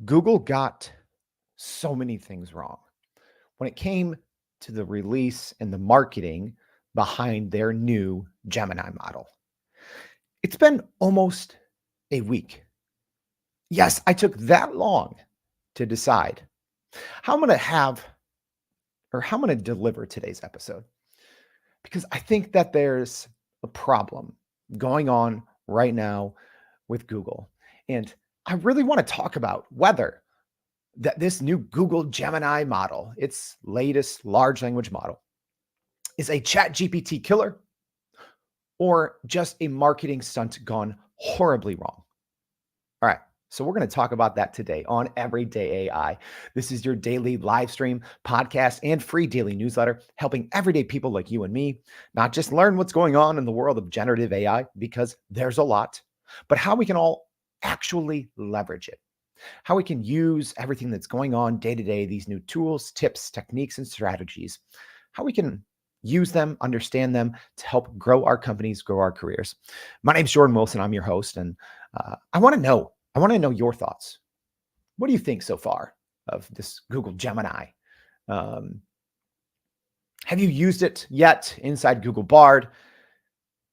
Google got so many things wrong when it came to the release and the marketing behind their new Gemini model. It's been almost a week. Yes, I took that long to decide how I'm going to have or how I'm going to deliver today's episode because I think that there's a problem going on right now with Google. And I really want to talk about whether that this new Google Gemini model, its latest large language model, is a ChatGPT killer or just a marketing stunt gone horribly wrong. All right. So we're going to talk about that today on Everyday AI. This is your daily live stream, podcast, and free daily newsletter, helping everyday people like you and me not just learn what's going on in the world of generative AI, because there's a lot, but how we can all actually leverage it, how we can use everything that's going on day to day, these new tools, tips, techniques, and strategies, how we can use them, understand them to help grow our companies, grow our careers. My name's Jordan Wilson. I'm your host, and I want to know your thoughts. What do you think so far of this Google Gemini? Um, have you used it yet inside Google Bard?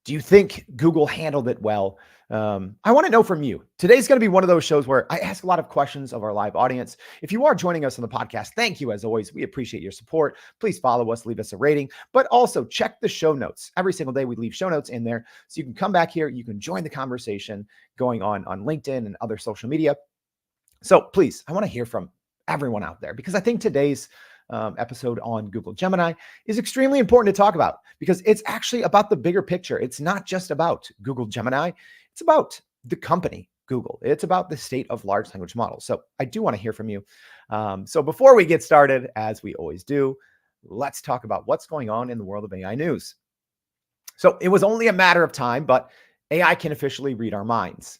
Do you think Google handled it well? I want to know from you. Today's going to be one of those shows where I ask a lot of questions of our live audience. If you are joining us on the podcast, thank you as always. We appreciate your support. Please follow us, leave us a rating, but also check the show notes. Every single day we leave show notes in there so you can come back here. You can join the conversation going on LinkedIn and other social media. So please, I want to hear from everyone out there because I think today's episode on Google Gemini is extremely important to talk about because it's actually about the bigger picture. It's not just about Google Gemini. It's about the company, Google. It's about the state of large language models. So I do want to hear from you. So before we get started, as we always do, let's talk about what's going on in the world of AI news. So it was only a matter of time, but AI can officially read our minds.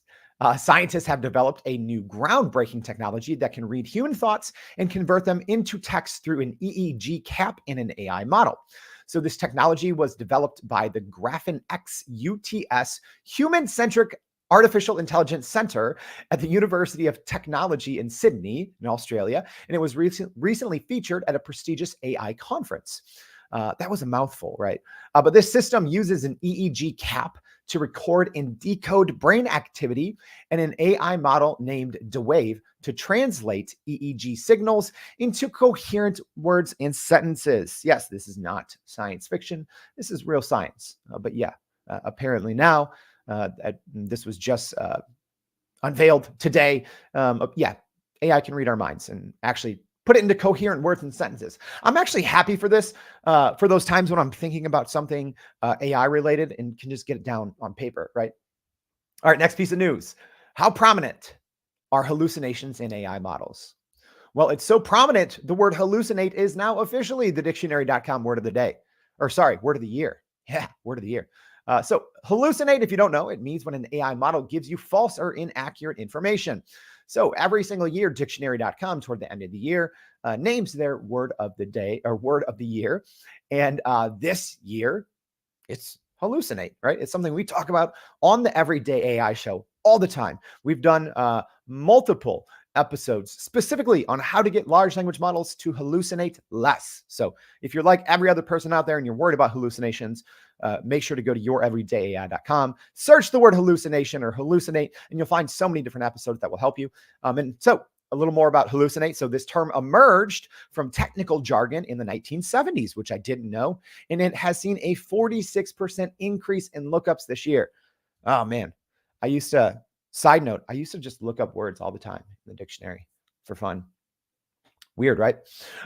Scientists have developed a new groundbreaking technology that can read human thoughts and convert them into text through an EEG cap in an AI model. So this technology was developed by the Graphen X UTS Human-Centric Artificial Intelligence Center at the University of Technology in Sydney, in Australia, and it was recently featured at a prestigious AI conference. That was a mouthful, right? But this system uses an EEG cap to record and decode brain activity and an AI model named DeWave to translate EEG signals into coherent words and sentences. Yes, this is not science fiction. This is real science. But yeah, apparently now, this was just unveiled today. Yeah, AI can read our minds and actually put it into coherent words and sentences. I'm actually happy for this, for those times when I'm thinking about something AI related and can just get it down on paper, right? All right, next piece of news. How prominent are hallucinations in AI models? Well, it's so prominent, the word hallucinate is now officially the dictionary.com word of the day. Or sorry, word of the year. Yeah, word of the year. So hallucinate, if you don't know, it means when an AI model gives you false or inaccurate information. So every single year, dictionary.com toward the end of the year names their word of the day or word of the year. And this year, it's hallucinate, right? It's something we talk about on the Everyday AI show all the time. We've done multiple episodes specifically on how to get large language models to hallucinate less. So if you're like every other person out there and you're worried about hallucinations, make sure to go to youreverydayai.com, search the word hallucination or hallucinate, and you'll find so many different episodes that will help you. And so a little more about hallucinate. So this term emerged from technical jargon in the 1970s, which I didn't know, and it has seen a 46% increase in lookups this year. Oh man, side note, I used to just look up words all the time in the dictionary for fun. Weird, right?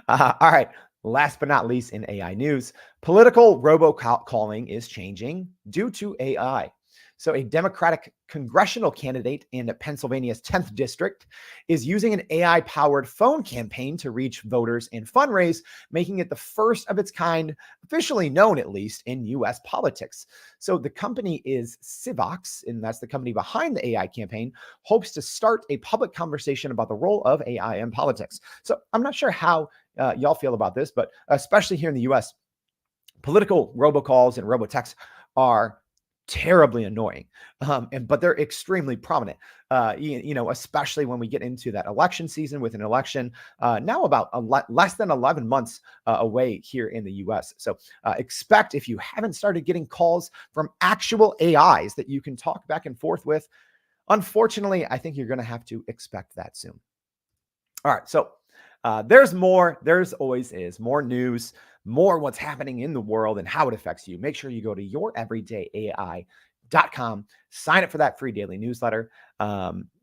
All right. Last but not least in AI news, political robocalling is changing due to AI. So a Democratic congressional candidate in Pennsylvania's 10th district is using an AI-powered phone campaign to reach voters and fundraise, making it the first of its kind, officially known at least in U.S. politics. So the company is Civox, and that's the company behind the AI campaign, hopes to start a public conversation about the role of AI in politics. So I'm not sure how y'all feel about this, but especially here in the U.S., political robocalls and robotexts are terribly annoying, but they're extremely prominent. Especially when we get into that election season with an election now about less than 11 months away here in the U.S. So expect, if you haven't started getting calls from actual AIs that you can talk back and forth with, unfortunately, I think you're going to have to expect that soon. All right, so there's more. There's always is more news, more what's happening in the world and how it affects you. Make sure you go to youreverydayai.com, sign up for that free daily newsletter,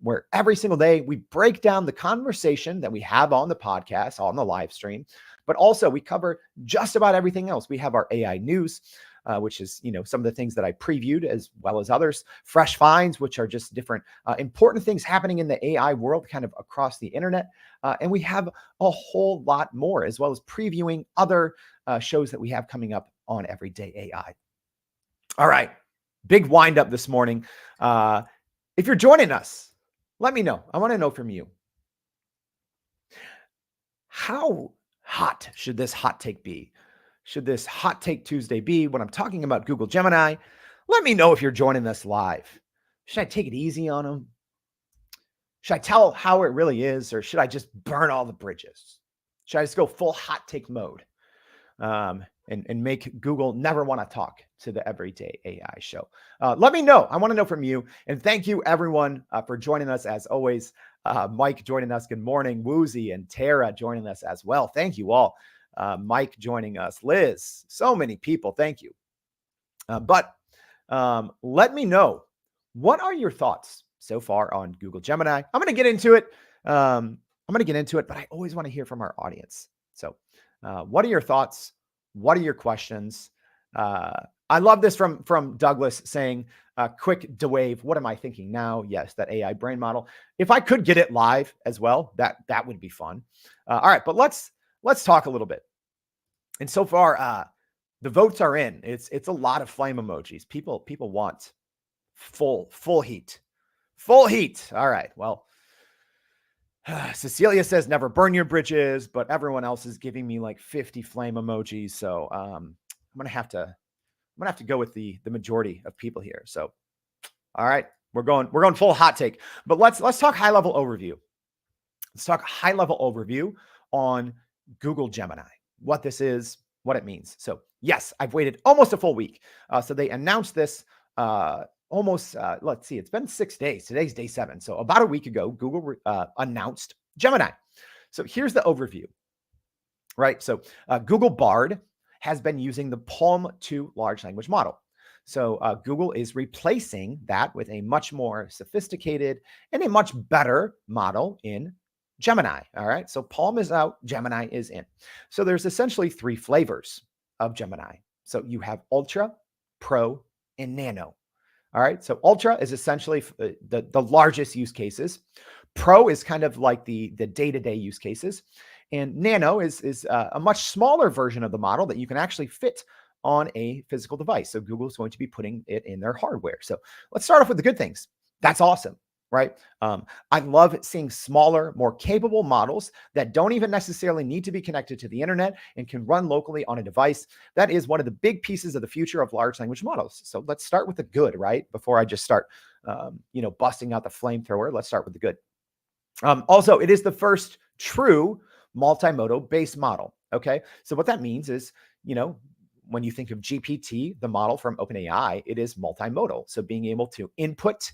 where every single day we break down the conversation that we have on the podcast, on the live stream, but also we cover just about everything else. We have our AI news, which is, some of the things that I previewed, as well as others, fresh finds, which are just different important things happening in the AI world kind of across the internet. And we have a whole lot more, as well as previewing other shows that we have coming up on Everyday AI. All right, big wind up this morning. If you're joining us, let me know. I want to know from you. How hot should this hot take be? Should this Hot Take Tuesday be when I'm talking about Google Gemini? Let me know if you're joining us live. Should I take it easy on them? Should I tell how it really is, or should I just burn all the bridges? Should I just go full hot take mode and make Google never want to talk to the Everyday AI show? Let me know. I want to know from you. And thank you, everyone, for joining us as always. Mike joining us. Good morning. Woozy and Tara joining us as well. Thank you all. Mike joining us, Liz, so many people. Thank you. But let me know, what are your thoughts so far on Google Gemini? I'm going to get into it. But I always want to hear from our audience. So what are your thoughts? What are your questions? I love this from Douglas saying, quick DeWave. What am I thinking now? Yes, that AI brain model. If I could get it live as well, that would be fun. All right, but let's talk a little bit. And so far, the votes are in. It's a lot of flame emojis. People want full heat. Full heat. All right. Well, Cecilia says never burn your bridges, but everyone else is giving me like 50 flame emojis. So I'm gonna have to go with the majority of people here. So all right, we're going full hot take. But let's talk high level overview. Let's talk high level overview on Google Gemini, what this is, what it means. So yes, I've waited almost a full week. So they announced this let's see, it's been 6 days. Today's day 7. So about a week ago, Google announced Gemini. So here's the overview, right? So Google Bard has been using the Palm 2 large language model. So Google is replacing that with a much more sophisticated and a much better model in Gemini. All right. So Palm is out, Gemini is in. So there's essentially 3 flavors of Gemini. So you have Ultra, Pro, and Nano. All right. So Ultra is essentially the largest use cases. Pro is kind of like the day-to-day use cases. And Nano is a much smaller version of the model that you can actually fit on a physical device. So Google is going to be putting it in their hardware. So let's start off with the good things. That's awesome. Right. I love seeing smaller, more capable models that don't even necessarily need to be connected to the internet and can run locally on a device. That is one of the big pieces of the future of large language models. So let's start with the good, right? Before I just start, busting out the flamethrower, let's start with the good. Also, it is the first true multimodal based model. Okay. So what that means is, when you think of GPT, the model from OpenAI, it is multimodal. So being able to input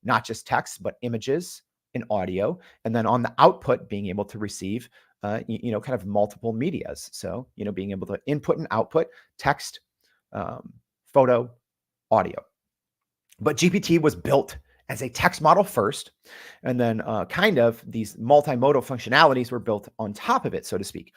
not just text, but images and audio. And then on the output, being able to receive, kind of multiple medias. So, being able to input and output text, photo, audio. But GPT was built as a text model first, and then kind of these multimodal functionalities were built on top of it, so to speak.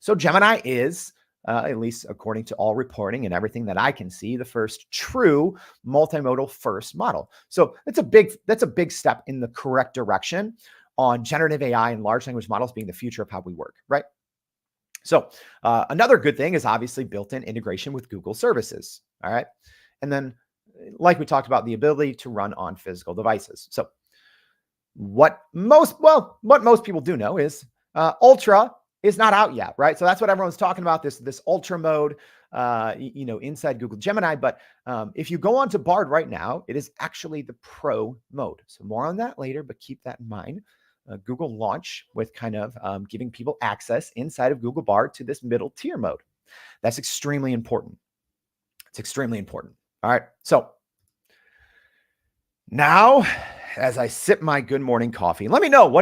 So Gemini is, at least according to all reporting and everything that I can see, the first true multimodal first model. So that's a big step in the correct direction on generative AI and large language models being the future of how we work, right? So another good thing is obviously built-in integration with Google services, all right? And then, like we talked about, the ability to run on physical devices. So what most people do know is Ultra is not out yet, right? So that's what everyone's talking about, this ultra mode, inside Google Gemini. But if you go on to Bard right now, it is actually the pro mode. So more on that later, but keep that in mind. Google launch with kind of giving people access inside of Google Bard to this middle tier mode. That's extremely important. It's extremely important. All right. So now, as I sip my good morning coffee, let me know,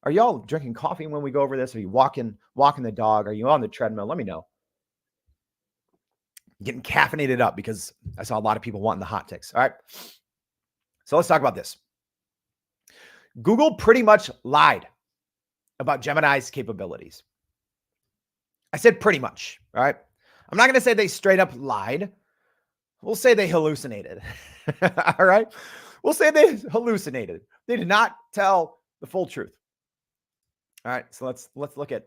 are y'all drinking coffee when we go over this? Are you walking the dog? Are you on the treadmill? Let me know. Getting caffeinated up because I saw a lot of people wanting the hot takes. All right. So let's talk about this. Google pretty much lied about Gemini's capabilities. I said pretty much. All right. I'm not going to say they straight up lied. We'll say they hallucinated. All right. We'll say they hallucinated. They did not tell the full truth. All right. So let's look at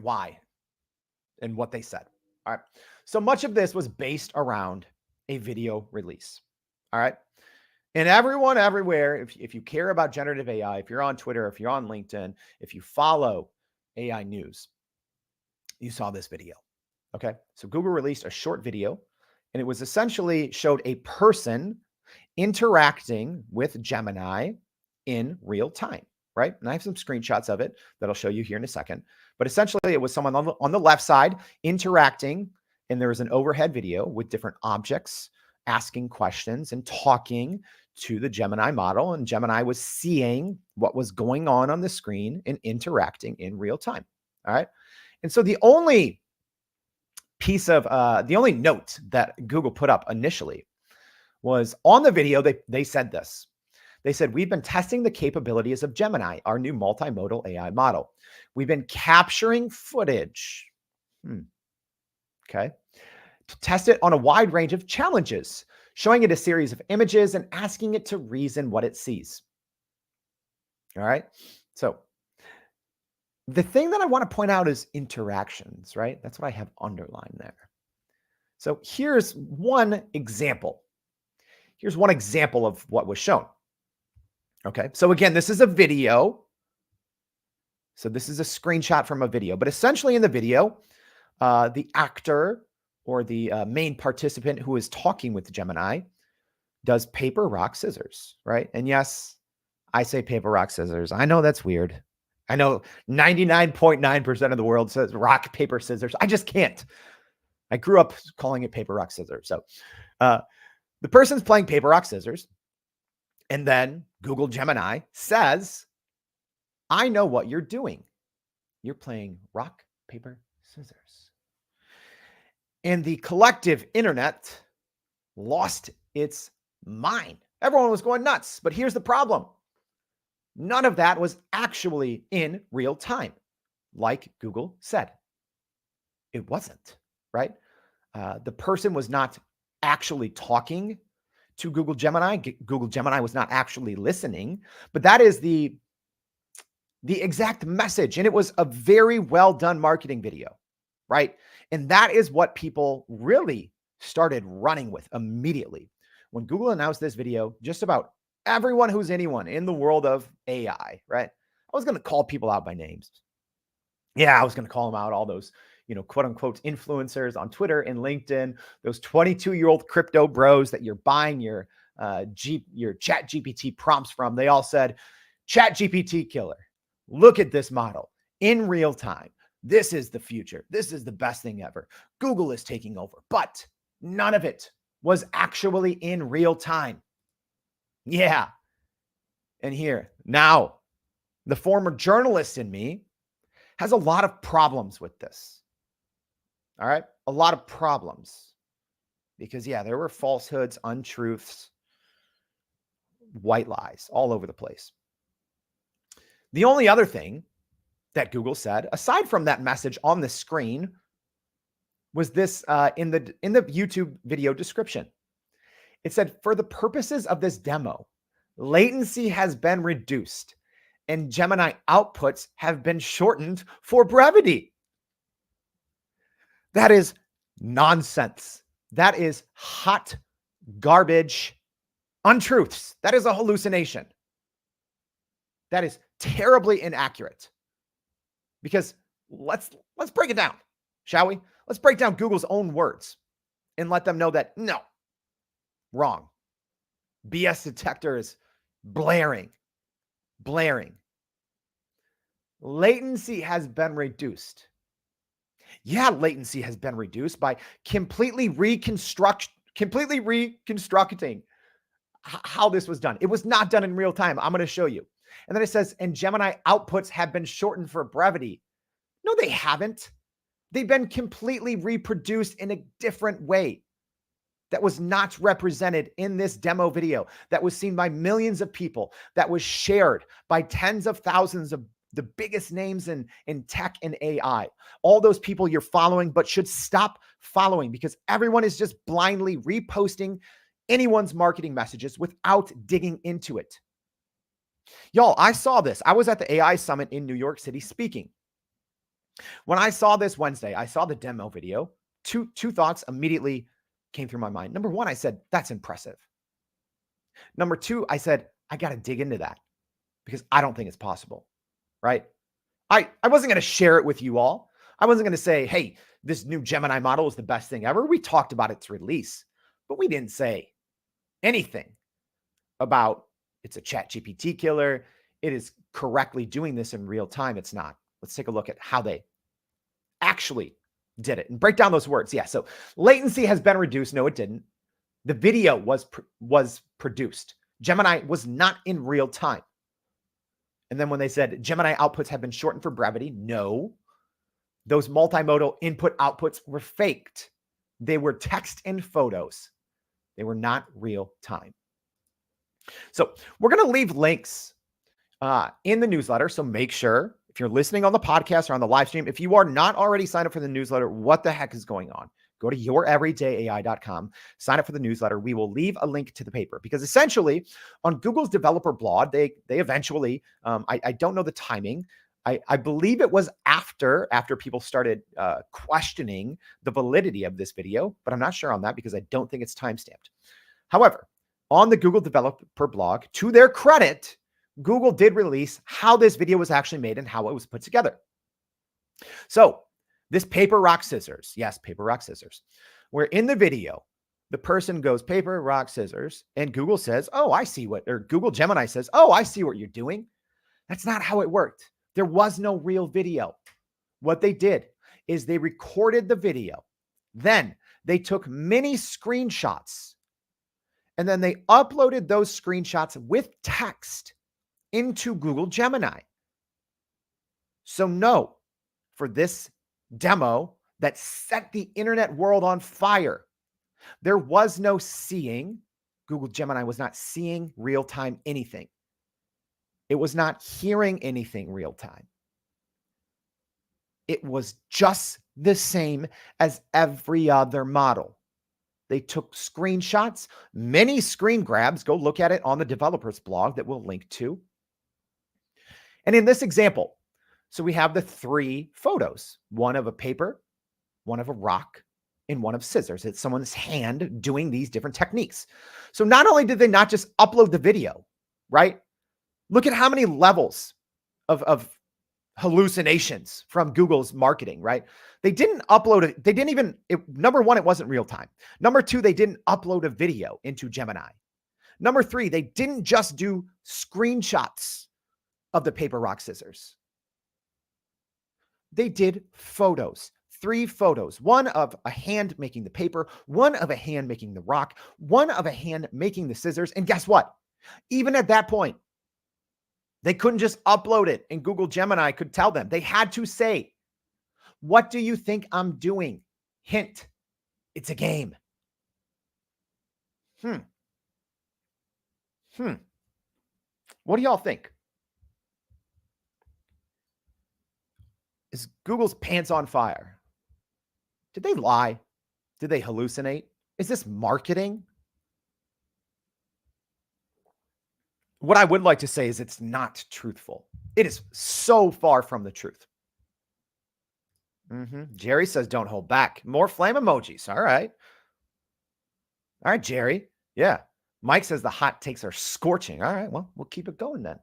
why and what they said. All right. So much of this was based around a video release. All right. And everyone everywhere, if you care about generative AI, if you're on Twitter, if you're on LinkedIn, if you follow AI news, you saw this video. Okay. So Google released a short video, and it was essentially showed a person interacting with Gemini in real time, right? And I have some screenshots of it that I'll show you here in a second. But essentially, it was someone on the left side interacting, and there was an overhead video with different objects asking questions and talking to the Gemini model. And Gemini was seeing what was going on the screen and interacting in real time. All right. And so the only note that Google put up initially was on the video, they said this. They said, we've been testing the capabilities of Gemini, our new multimodal AI model. We've been capturing footage. Okay. To test it on a wide range of challenges, showing it a series of images and asking it to reason what it sees. All right. So the thing that I want to point out is interactions, right? That's what I have underlined there. So here's one example. Here's one example of what was shown. Okay. So again, this is a video. So this is a screenshot from a video, but essentially in the video, the actor or the main participant who is talking with Gemini does paper, rock, scissors, right? And yes, I say paper, rock, scissors. I know that's weird. I know 99.9% of the world says rock, paper, scissors. I just can't. I grew up calling it paper, rock, scissors. So the person's playing paper, rock, scissors. And then Google Gemini says, I know what you're doing. You're playing rock, paper, scissors. And the collective internet lost its mind. Everyone was going nuts. But here's the problem. None of that was actually in real time, like Google said. It wasn't, right? The person was not actually talking to Google Gemini. Google Gemini was not actually listening, but that is the exact message. And it was a very well done marketing video, right? And that is what people really started running with immediately. When Google announced this video, just about everyone who's anyone in the world of AI, right? I was going to call people out by names. Yeah, I was going to call them out, all those, quote unquote influencers on Twitter and LinkedIn, those 22-year-old crypto bros that you're buying your ChatGPT prompts from. They all said, ChatGPT killer. Look at this model in real time. This is the future. This is the best thing ever. Google is taking over, but none of it was actually in real time. Yeah. And here, now, the former journalist in me has a lot of problems with this. All right. A lot of problems. Because, yeah, there were falsehoods, untruths, white lies all over the place. The only other thing that Google said, aside from that message on the screen, was this in the YouTube video description. It said, for the purposes of this demo, latency has been reduced and Gemini outputs have been shortened for brevity. That is nonsense. That is hot garbage untruths. That is a hallucination. That is terribly inaccurate. Because Let's break it down, shall we? Let's break down Google's own words and let them know that no, wrong. BS detector is blaring, blaring. Latency has been reduced. Yeah, latency has been reduced by completely reconstructing how this was done. It was not done in real time. I'm going to show you. And then it says, and Gemini outputs have been shortened for brevity. No, they haven't. They've been completely reproduced in a different way that was not represented in this demo video, that was seen by millions of people, that was shared by tens of thousands of the biggest names in tech and AI. All those people you're following, but should stop following because everyone is just blindly reposting anyone's marketing messages without digging into it. Y'all, I saw this. I was at the AI Summit in New York City speaking. When I saw this Wednesday, I saw the demo video. Two thoughts immediately came through my mind. Number one, I said, that's impressive. Number two, I said, I got to dig into that because I don't think it's possible, right? I wasn't going to share it with you all. I wasn't going to say, hey, this new Gemini model is the best thing ever. We talked about its release, but we didn't say anything about it's a ChatGPT killer. It is correctly doing this in real time. It's not. Let's take a look at how they actually did it and break down those words. Yeah. So latency has been reduced. No, it didn't. The video was produced. Gemini was not in real time. And then when they said Gemini outputs have been shortened for brevity, no, those multimodal input outputs were faked. They were text and photos. They were not real time. So we're going to leave links in the newsletter. So make sure if you're listening on the podcast or on the live stream, if you are not already signed up for the newsletter, what the heck is going on? Go to youreverydayai.com, sign up for the newsletter. We will leave a link to the paper because essentially on Google's developer blog, they eventually, I don't know the timing. I believe it was after people started questioning the validity of this video, but I'm not sure on that because I don't think it's timestamped. However, on the Google developer blog, to their credit, Google did release how this video was actually made and how it was put together. So this paper, rock, scissors. Yes, paper, rock, scissors. Where in the video, the person goes paper, rock, scissors, and Google says, oh, I see what, or Google Gemini says, oh, I see what you're doing. That's not how it worked. There was no real video. What they did is they recorded the video. Then they took many screenshots and then they uploaded those screenshots with text into Google Gemini. So no, for this demo that set the internet world on fire, there was no seeing. Google Gemini was not seeing real-time anything. It was not hearing anything real time. It was just the same as every other model. They took screenshots, many screen grabs. Go look at it on the developer's blog that we'll link to. And in this example, so we have the three photos, one of a paper, one of a rock, and one of scissors. It's someone's hand doing these different techniques. So not only did they not just upload the video, right? Look at how many levels of hallucinations from Google's marketing, right? They didn't upload it. They didn't even, number one, it wasn't real time. Number two, they didn't upload a video into Gemini. Number three, they didn't just do screenshots of the paper, rock, scissors. They did photos, 3 photos, one of a hand making the paper, one of a hand making the rock, one of a hand making the scissors. And guess what? Even at that point, they couldn't just upload it and Google Gemini could tell them. They had to say, what do you think I'm doing? Hint, it's a game. What do y'all think? Is Google's pants on fire? Did they lie? Did they hallucinate? Is this marketing? What I would like to say is it's not truthful. It is so far from the truth. Jerry says, don't hold back. More flame emojis. All right. All right, Jerry. Yeah. Mike says the hot takes are scorching. All right. Well, we'll keep it going then.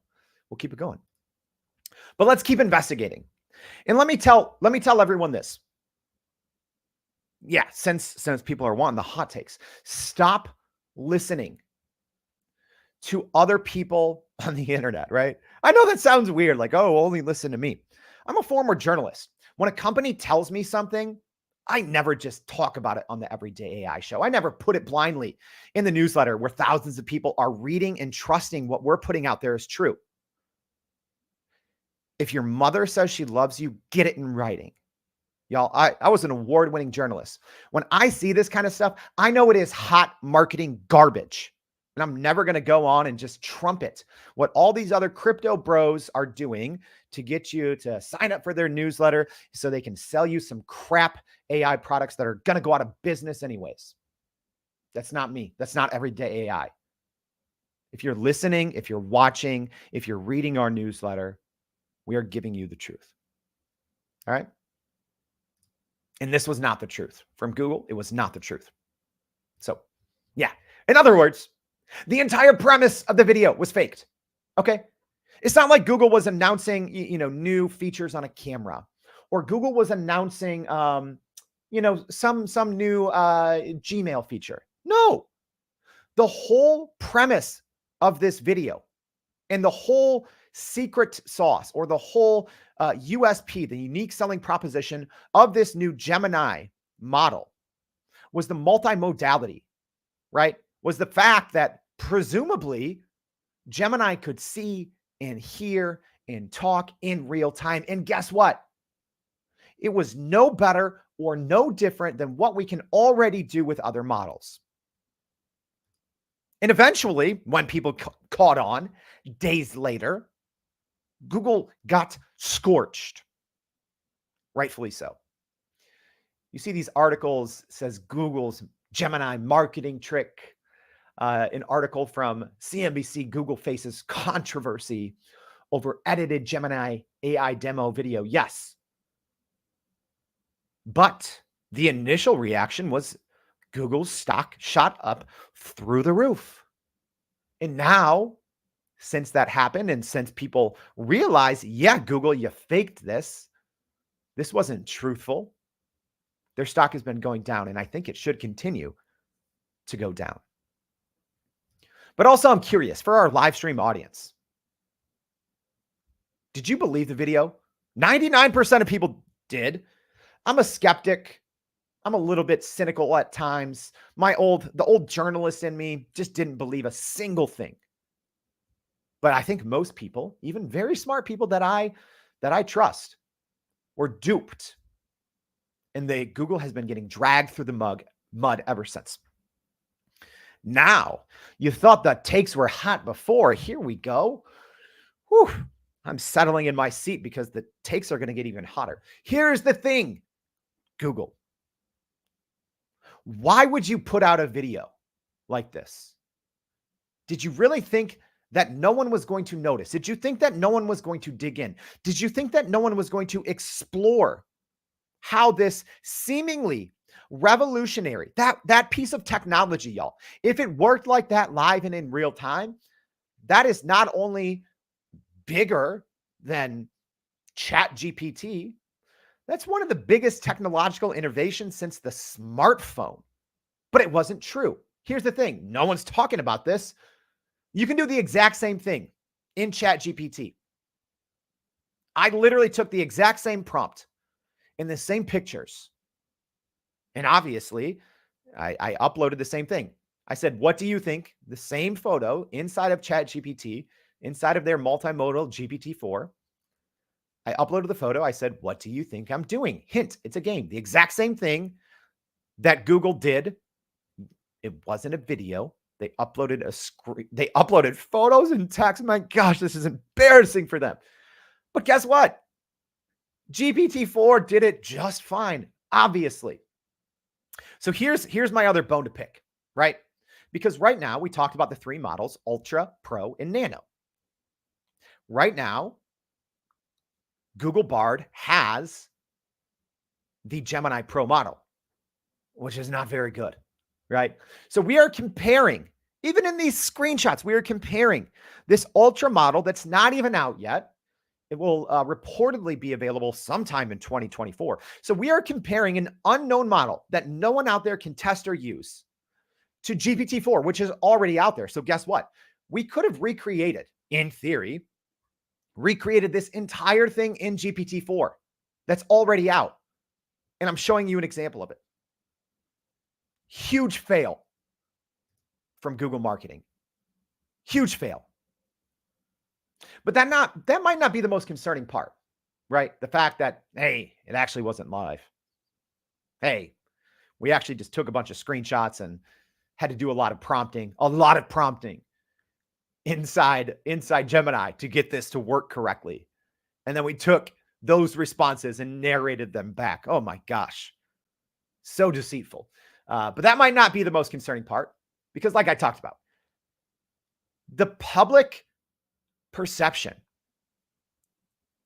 We'll keep it going. But let's keep investigating. And let me tell everyone this. Yeah, since people are wanting the hot takes, stop listening to other people on the internet, right? I know that sounds weird, like, oh, only listen to me. I'm a former journalist. When a company tells me something, I never just talk about it on the Everyday AI show. I never put it blindly in the newsletter where thousands of people are reading and trusting what we're putting out there is true. If your mother says she loves you, get it in writing. Y'all, I was an award-winning journalist. When I see this kind of stuff, I know it is hot marketing garbage. And I'm never going to go on and just trumpet what all these other crypto bros are doing to get you to sign up for their newsletter so they can sell you some crap AI products that are going to go out of business anyways. That's not me. That's not Everyday AI. If you're listening, if you're watching, if you're reading our newsletter, we are giving you the truth. All right? And this was not the truth. From Google, it was not the truth. So, yeah. In other words, the entire premise of the video was faked. Okay? It's not like Google was announcing, new features on a camera, or Google was announcing, some new Gmail feature. No, the whole premise of this video and the whole secret sauce, or the whole USP, the unique selling proposition of this new Gemini model, was the multimodality, right? Was the fact that presumably Gemini could see and hear and talk in real time. And guess what? It was no better or no different than what we can already do with other models. And eventually, when people caught on days later, Google got scorched, rightfully so. You see these articles, says Google's Gemini marketing trick. An article from CNBC, Google faces controversy over edited Gemini AI demo video. Yes. But the initial reaction was Google's stock shot up through the roof. And now, since that happened, and since people realize, yeah, Google, you faked this, this wasn't truthful, their stock has been going down, and I think it should continue to go down. But also, I'm curious, for our live stream audience, did you believe the video? 99% of people did. I'm a skeptic. I'm a little bit cynical at times. The old journalist in me just didn't believe a single thing. But I think most people, even very smart people that I trust, were duped. And Google has been getting dragged through the mud ever since. Now, you thought the takes were hot before. Here we go. Whew. I'm settling in my seat because the takes are going to get even hotter. Here's the thing, Google. Why would you put out a video like this? Did you really think that no one was going to notice? Did you think that no one was going to dig in? Did you think that no one was going to explore how this seemingly revolutionary, that piece of technology, y'all, if it worked like that live and in real time, that is not only bigger than ChatGPT, that's one of the biggest technological innovations since the smartphone. But it wasn't true. Here's the thing. No one's talking about this. You can do the exact same thing in ChatGPT. I literally took the exact same prompt in the same pictures. And obviously, I uploaded the same thing. I said, what do you think? The same photo inside of ChatGPT, inside of their multimodal GPT-4. I uploaded the photo. I said, what do you think I'm doing? Hint, it's a game. The exact same thing that Google did. It wasn't a video. They uploaded a screen. They uploaded photos and text. My gosh, this is embarrassing for them. But guess what? GPT-4 did it just fine, obviously. So here's my other bone to pick, right? Because right now we talked about the three models, Ultra, Pro, and Nano. Right now, Google Bard has the Gemini Pro model, which is not very good, right? So we are comparing, even in these screenshots, we are comparing this Ultra model that's not even out yet. It will reportedly be available sometime in 2024. So we are comparing an unknown model that no one out there can test or use to GPT-4, which is already out there. So guess what? We could have recreated, in theory, recreated this entire thing in GPT-4 that's already out. And I'm showing you an example of it. Huge fail from Google marketing. Huge fail. But that might not be the most concerning part, right? The fact that, hey, it actually wasn't live. Hey, we actually just took a bunch of screenshots and had to do a lot of prompting inside Gemini to get this to work correctly. And then we took those responses and narrated them back. Oh my gosh. So deceitful. But that might not be the most concerning part because like I talked about, the public perception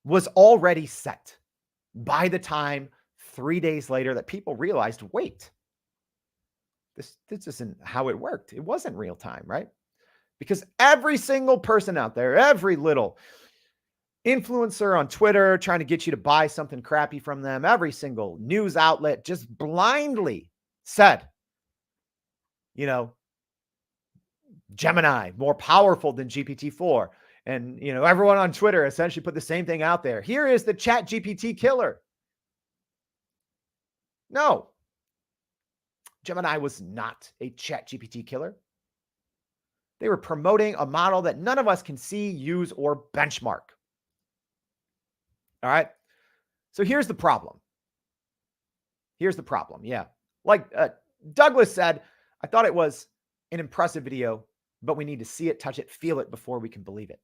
was already set by the time 3 days later that people realized, wait, this isn't how it worked. It wasn't real time, right? Because every single person out there, every little influencer on Twitter trying to get you to buy something crappy from them, every single news outlet just blindly said, Gemini more powerful than GPT-4. And, everyone on Twitter essentially put the same thing out there. Here is the ChatGPT killer. No, Gemini was not a ChatGPT killer. They were promoting a model that none of us can see, use, or benchmark. All right. So here's the problem. Yeah. Like Douglas said, I thought it was an impressive video, but we need to see it, touch it, feel it before we can believe it.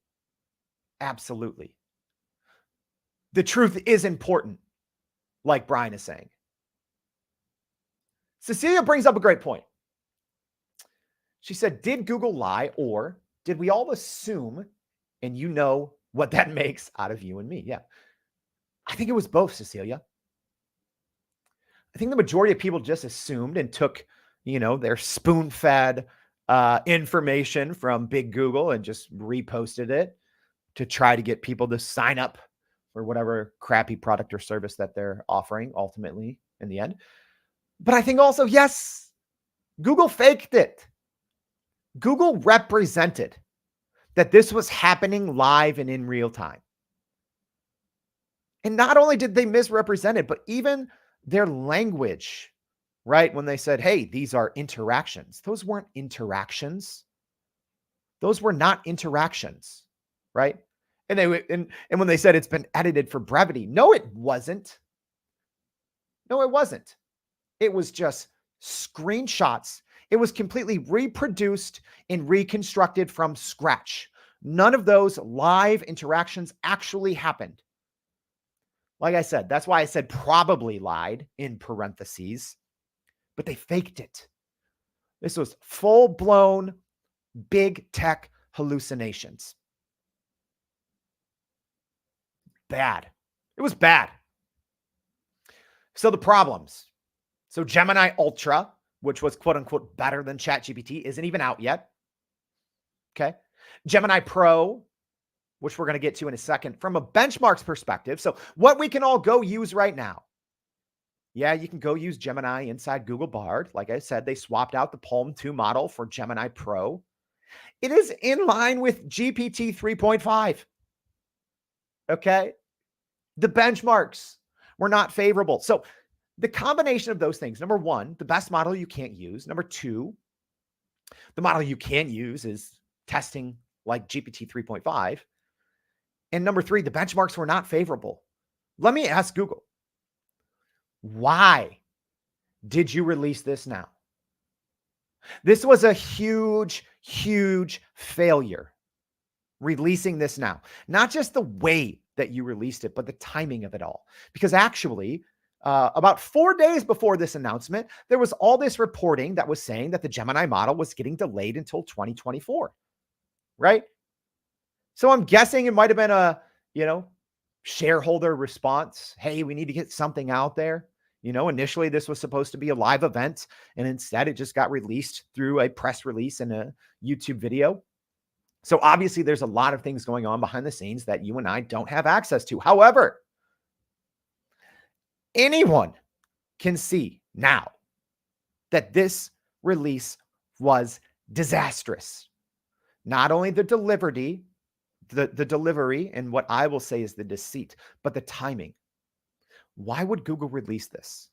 Absolutely. The truth is important, like Brian is saying. Cecilia brings up a great point. She said, did Google lie or did we all assume, and you know what that makes out of you and me? Yeah. I think it was both, Cecilia. I think the majority of people just assumed and took, their spoon-fed information from big Google and just reposted it to try to get people to sign up for whatever crappy product or service that they're offering ultimately in the end. But I think also, yes, Google faked it. Google represented that this was happening live and in real time. And not only did they misrepresent it, but even their language, right? When they said, hey, these are interactions. Those weren't interactions. Those were not interactions, right? And when they said it's been edited for brevity, no, it wasn't. No, it wasn't. It was just screenshots. It was completely reproduced and reconstructed from scratch. None of those live interactions actually happened. Like I said, that's why I said probably lied in parentheses, but they faked it. This was full-blown big tech hallucinations. Bad. It was bad. So the problems. So Gemini Ultra, which was quote unquote better than ChatGPT, isn't even out yet. Okay. Gemini Pro, which we're going to get to in a second, from a benchmarks perspective. So what we can all go use right now. Yeah, you can go use Gemini inside Google Bard. Like I said, they swapped out the Palm 2 model for Gemini Pro. It is in line with GPT 3.5. Okay. The benchmarks were not favorable. So the combination of those things, number one, the best model you can't use. Number two, the model you can use is testing like GPT 3.5. And number three, the benchmarks were not favorable. Let me ask Google, why did you release this now? This was a huge, huge failure, releasing this now. Not just the way that you released it, but the timing of it all. Because actually, about 4 days before this announcement, there was all this reporting that was saying that the Gemini model was getting delayed until 2024, right? So I'm guessing it might have been a, shareholder response. Hey, we need to get something out there. Initially this was supposed to be a live event, and instead it just got released through a press release and a YouTube video. So obviously there's a lot of things going on behind the scenes that you and I don't have access to. However, anyone can see now that this release was disastrous. Not only the delivery, the delivery, and what I will say is the deceit, but the timing. Why would Google release this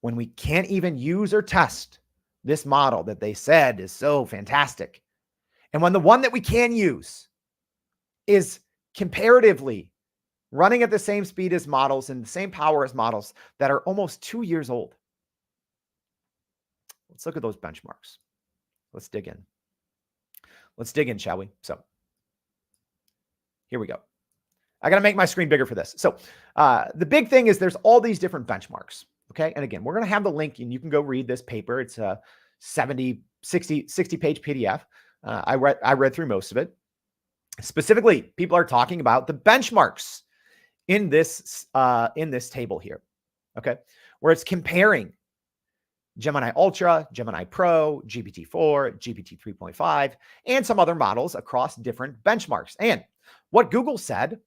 when we can't even use or test this model that they said is so fantastic? And when the one that we can use is comparatively running at the same speed as models and the same power as models that are almost 2 years old. Let's look at those benchmarks. Let's dig in. Let's dig in, shall we? So here we go. I got to make my screen bigger for this. So the big thing is there's all these different benchmarks. Okay. And again, we're going to have the link and you can go read this paper. It's a 60 page PDF. I read through most of it. Specifically, people are talking about the benchmarks in this table here. Okay. Where it's comparing Gemini Ultra, Gemini Pro, GPT-4, GPT 3.5, and some other models across different benchmarks. And what Google said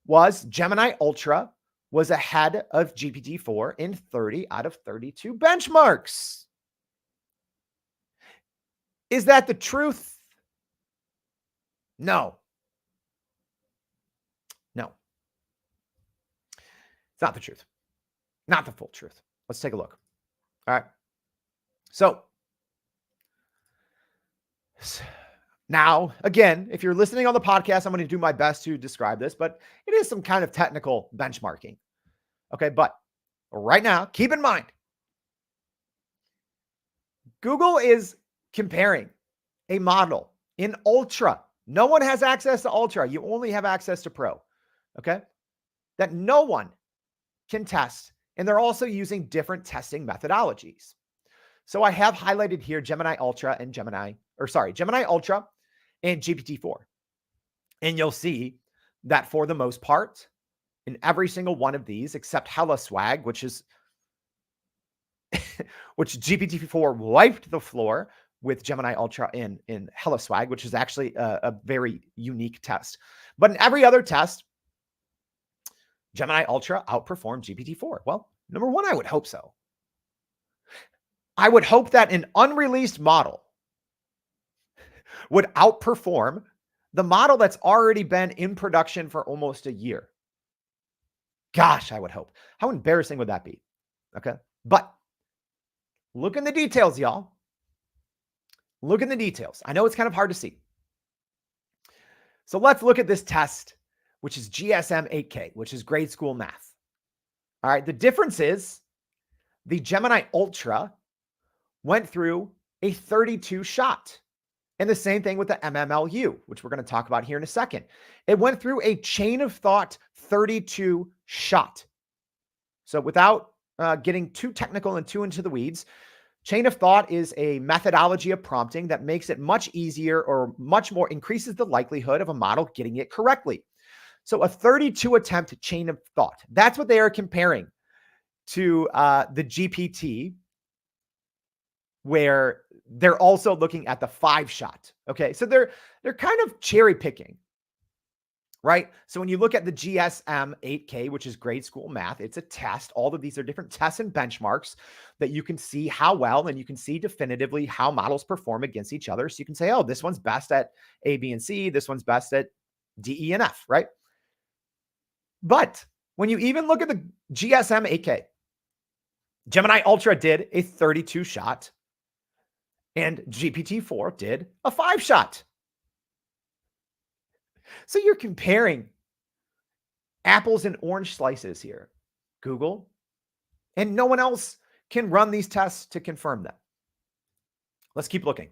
was Gemini Ultra was ahead of GPT-4 in 30 out of 32 benchmarks. Is that the truth? No. No. It's not the truth. Not the full truth. Let's take a look. All right. So now, again, if you're listening on the podcast, I'm going to do my best to describe this, but it is some kind of technical benchmarking. Okay. But right now, keep in mind, Google is comparing a model in Ultra. No one has access to Ultra. You only have access to Pro. Okay. That no one can test. And they're also using different testing methodologies. So I have highlighted here Gemini Ultra and Gemini Ultra and GPT-4. And you'll see that for the most part, in every single one of these, except Hella Swag, which GPT-4 wiped the floor with Gemini Ultra in Hella Swag, which is actually a very unique test. But in every other test, Gemini Ultra outperformed GPT-4. Well, number one, I would hope so. I would hope that an unreleased model would outperform the model that's already been in production for almost a year. Gosh, I would hope. How embarrassing would that be? Okay. But look in the details, y'all. Look in the details. I know it's kind of hard to see. So let's look at this test, which is GSM 8K, which is grade school math. All right. The difference is the Gemini Ultra went through a 32 shot. And the same thing with the MMLU, which we're going to talk about here in a second. It went through a chain of thought 32 shot. So without getting too technical and too into the weeds, chain of thought is a methodology of prompting that makes it much easier or much more increases the likelihood of a model getting it correctly. So a 32 attempt chain of thought, that's what they are comparing to the GPT, where they're also looking at the 5 shot. Okay. So they're kind of cherry picking, right? So when you look at the GSM 8K, which is grade school math, it's a test. All of these are different tests and benchmarks that you can see how well, and you can see definitively how models perform against each other. So you can say, oh, this one's best at A, B, and C. This one's best at D, E, and F, right? But when you even look at the GSM 8K, Gemini Ultra did a 32 shot. And GPT-4 did a 5 shot. So you're comparing apples and orange slices here, Google, and no one else can run these tests to confirm them. Let's keep looking.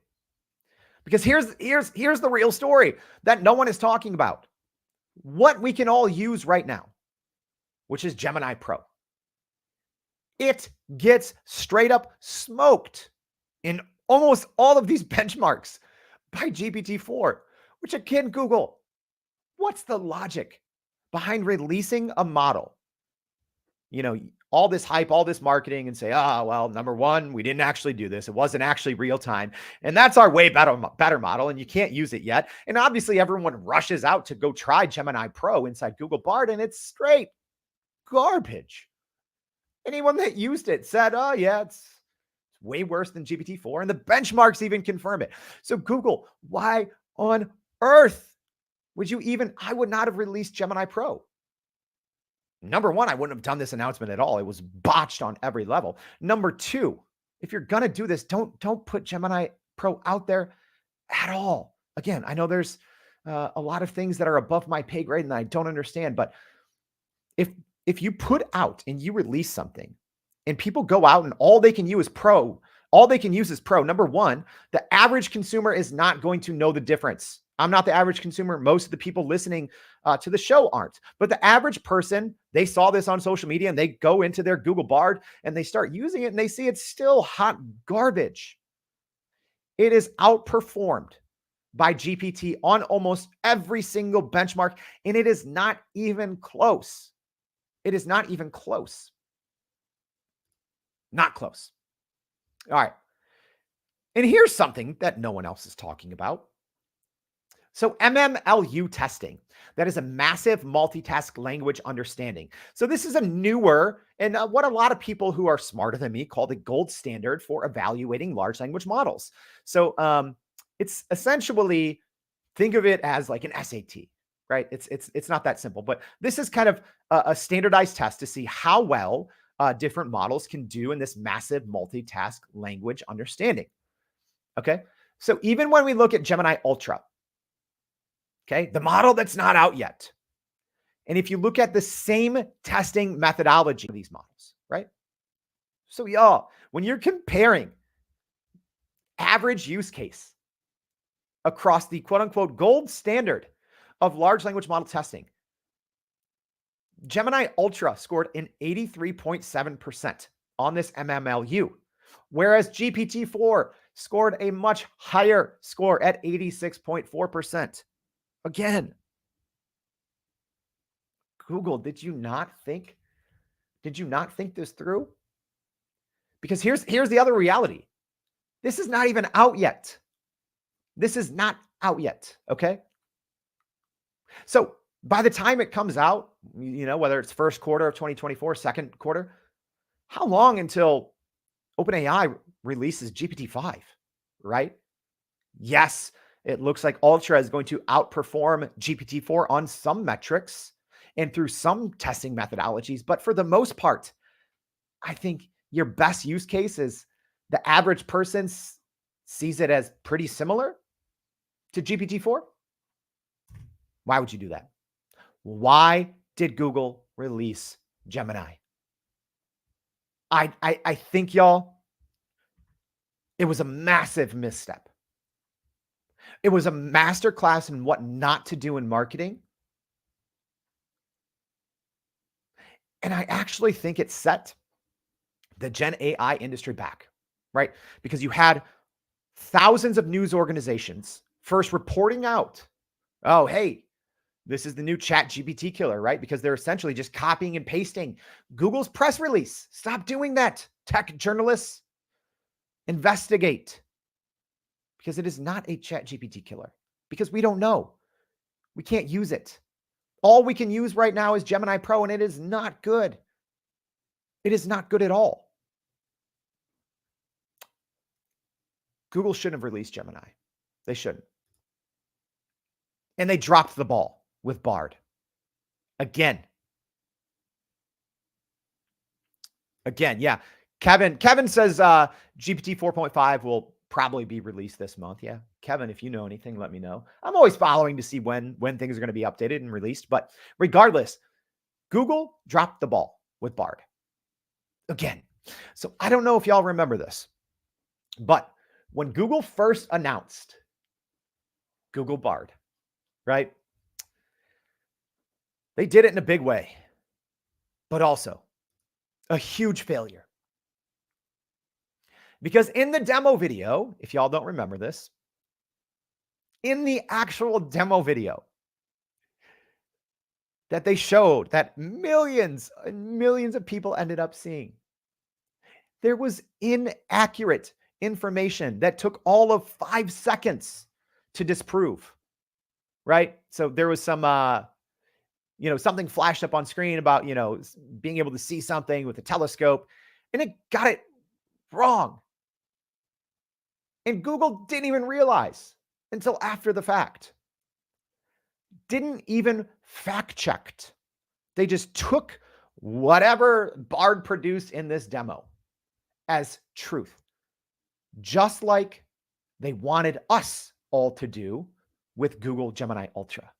Because here's the real story that no one is talking about. What we can all use right now, which is Gemini Pro. It gets straight up smoked in almost all of these benchmarks by GPT-4, which again, Google, what's the logic behind releasing a model all this hype, all this marketing and say, well, number one, we didn't actually do this. It wasn't actually real time. And that's our way better model. And you can't use it yet. And obviously everyone rushes out to go try Gemini Pro inside Google Bard, and it's straight garbage. Anyone that used it said, oh yeah, it's way worse than GPT-4. And the benchmarks even confirm it. So Google, why on earth I would not have released Gemini Pro. Number one, I wouldn't have done this announcement at all. It was botched on every level. Number two, if you're going to do this, don't put Gemini Pro out there at all. Again, I know there's a lot of things that are above my pay grade and I don't understand, but if you put out and you release something and people go out and all they can use is Pro, number one, the average consumer is not going to know the difference. I'm not the average consumer. Most of the people listening to the show aren't. But the average person, they saw this on social media and they go into their Google Bard and they start using it and they see it's still hot garbage. It is outperformed by GPT on almost every single benchmark, and it is not even close. It is not even close. Not close. All right. And here's something that no one else is talking about. So MMLU testing, that is a massive multitask language understanding. So this is a newer and what a lot of people who are smarter than me call the gold standard for evaluating large language models. So it's essentially, think of it as like an SAT, right? It's not that simple, but this is kind of a standardized test to see how well different models can do in this massive multitask language understanding. Okay. So even when we look at Gemini Ultra, okay, the model that's not out yet. And if you look at the same testing methodology of these models, right? So y'all, when you're comparing average use case across the quote unquote gold standard of large language model testing, Gemini Ultra scored an 83.7% on this MMLU, whereas GPT-4 scored a much higher score at 86.4%. Again, Google, did you not think this through? Because here's the other reality. This is not even out yet. This is not out yet, okay? So by the time it comes out, whether it's first quarter of 2024, second quarter, how long until OpenAI releases GPT-5, right? Yes, it looks like Ultra is going to outperform GPT-4 on some metrics and through some testing methodologies. But for the most part, I think your best use case is the average person sees it as pretty similar to GPT-4. Why would you do that? Why did Google release Gemini? I think, y'all, it was a massive misstep. It was a masterclass in what not to do in marketing. And I actually think it set the Gen AI industry back, right? Because you had thousands of news organizations first reporting out, oh, hey, this is the new ChatGPT killer, right? Because they're essentially just copying and pasting Google's press release. Stop doing that. Tech journalists, investigate. Because it is not a ChatGPT killer. Because we don't know. We can't use it. All we can use right now is Gemini Pro, and it is not good. It is not good at all. Google shouldn't have released Gemini. They shouldn't. And they dropped the ball with Bard. Again, yeah. Kevin says GPT 4.5 will probably be released this month. Yeah. Kevin, if you know anything, let me know. I'm always following to see when things are going to be updated and released. But regardless, Google dropped the ball with Bard. Again. So I don't know if y'all remember this, but when Google first announced Google Bard, right? They did it in a big way, but also a huge failure. Because in the demo video, if y'all don't remember this, in the actual demo video, that they showed that millions and millions of people ended up seeing. There was inaccurate information that took all of 5 seconds to disprove, right? So there was some something flashed up on screen about, being able to see something with a telescope, and it got it wrong. And Google didn't even realize until after the fact. Didn't even fact checked. They just took whatever Bard produced in this demo as truth, just like they wanted us all to do with Google Gemini Ultra.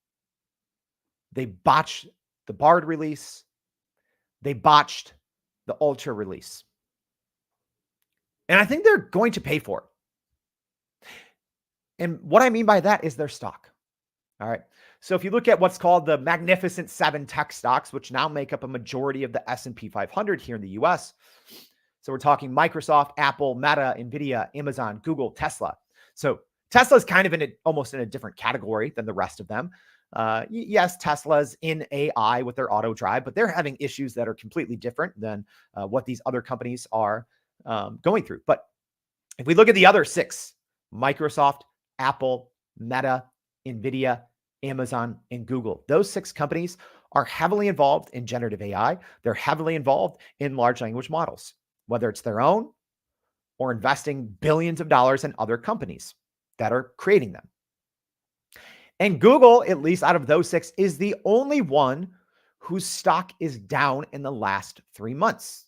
They botched the Bard release. They botched the Ultra release. And I think they're going to pay for it. And what I mean by that is their stock. All right. So if you look at what's called the Magnificent Seven tech stocks, which now make up a majority of the S&P 500 here in the US. So we're talking Microsoft, Apple, Meta, Nvidia, Amazon, Google, Tesla. So Tesla is kind of almost in a different category than the rest of them. Yes, Tesla's in AI with their auto drive, but they're having issues that are completely different than what these other companies are going through. But if we look at the other 6, Microsoft, Apple, Meta, Nvidia, Amazon, and Google, those 6 companies are heavily involved in generative AI. They're heavily involved in large language models, whether it's their own or investing billions of dollars in other companies that are creating them. And Google, at least out of those 6, is the only one whose stock is down in the last 3 months.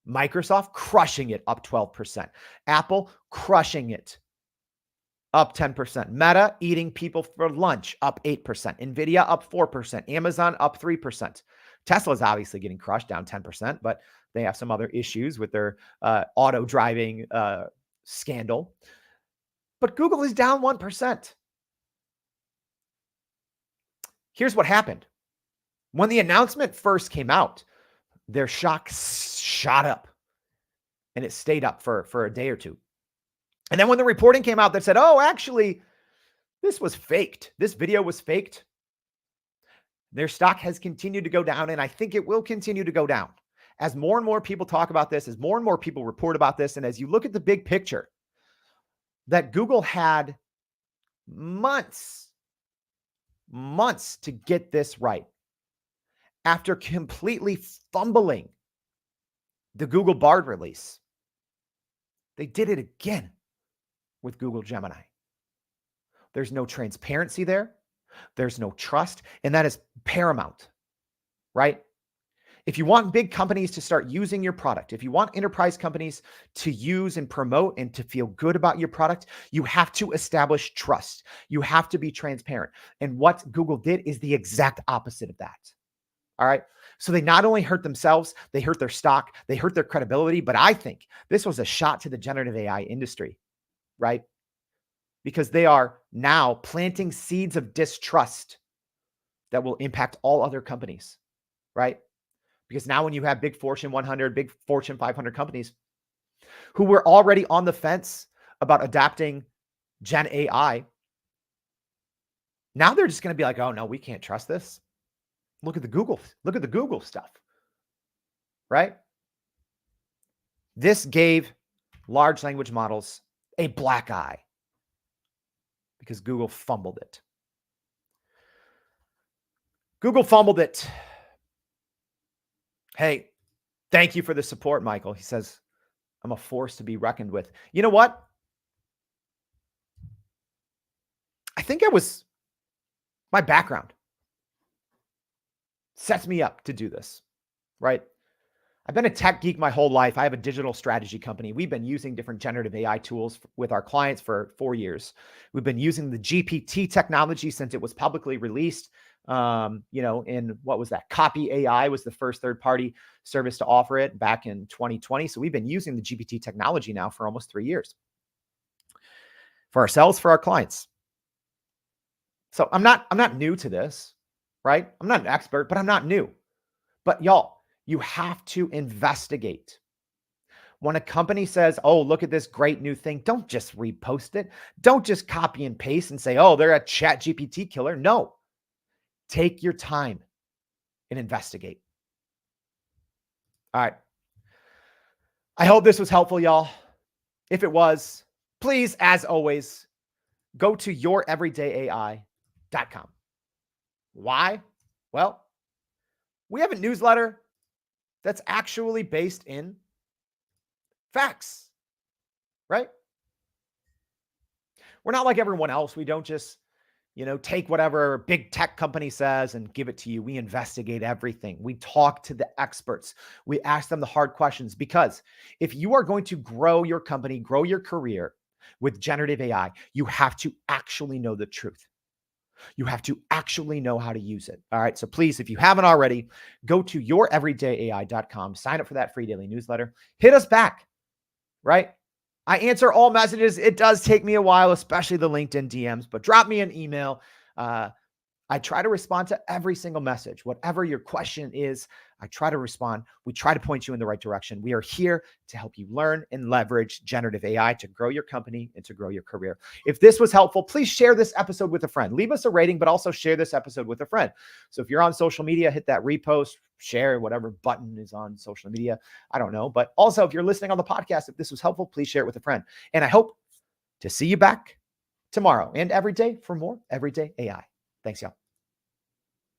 Microsoft crushing it, up 12%. Apple crushing it, up 10%. Meta eating people for lunch, up 8%. Nvidia up 4%. Amazon up 3%. Tesla's obviously getting crushed, down 10%, but they have some other issues with their auto driving scandal. But Google is down 1%. Here's what happened. When the announcement first came out, their stock shot up and it stayed up for a day or two. And then when the reporting came out that said, oh, actually, this was faked. This video was faked. Their stock has continued to go down, and I think it will continue to go down as more and more people talk about this, as more and more people report about this, and as you look at the big picture, that Google had months to get this right. After completely fumbling the Google Bard release, they did it again with Google Gemini. There's no transparency there. There's no trust, and that is paramount, right? If you want big companies to start using your product, if you want enterprise companies to use and promote and to feel good about your product, you have to establish trust. You have to be transparent. And what Google did is the exact opposite of that. All right. So they not only hurt themselves, they hurt their stock, they hurt their credibility, but I think this was a shot to the generative AI industry, right? Because they are now planting seeds of distrust that will impact all other companies, right? Because now when you have big Fortune 100, big Fortune 500 companies who were already on the fence about adapting Gen AI, now they're just going to be like, oh no, we can't trust this. Look at the Google stuff, right? This gave large language models a black eye because Google fumbled it. Google fumbled it. Hey, thank you for the support, Michael. He says, I'm a force to be reckoned with. You know what? I think my background sets me up to do this, right? I've been a tech geek my whole life. I have a digital strategy company. We've been using different generative AI tools with our clients for 4 years. We've been using the GPT technology since it was publicly released. In what was that? Copy AI was the first third-party service to offer it back in 2020. So we've been using the GPT technology now for almost 3 years for ourselves, for our clients. So I'm not new to this, right? I'm not an expert, but I'm not new. But y'all, you have to investigate. When a company says, oh, look at this great new thing, don't just repost it. Don't just copy and paste and say, oh, they're a ChatGPT killer. No. Take your time. and investigate. All right. I hope this was helpful, y'all. If it was, please, as always, go to youreverydayai.com. Why? Well, we have a newsletter that's actually based in facts, right? We're not like everyone else. We don't just, take whatever big tech company says and give it to you. We investigate everything. We talk to the experts. We ask them the hard questions, because if you are going to grow your company, grow your career with generative AI, you have to actually know the truth. You have to actually know how to use it. All right. So please, if you haven't already, go to youreverydayai.com, sign up for that free daily newsletter, hit us back, right? I answer all messages. It does take me a while, especially the LinkedIn DMs, but drop me an email. I try to respond to every single message. Whatever your question is, I try to respond. We try to point you in the right direction. We are here to help you learn and leverage generative AI to grow your company and to grow your career. If this was helpful, please share this episode with a friend. Leave us a rating, but also share this episode with a friend. So if you're on social media, hit that repost, share, whatever button is on social media. I don't know. But also, if you're listening on the podcast, if this was helpful, please share it with a friend. And I hope to see you back tomorrow and every day for more Everyday AI. Thanks, y'all.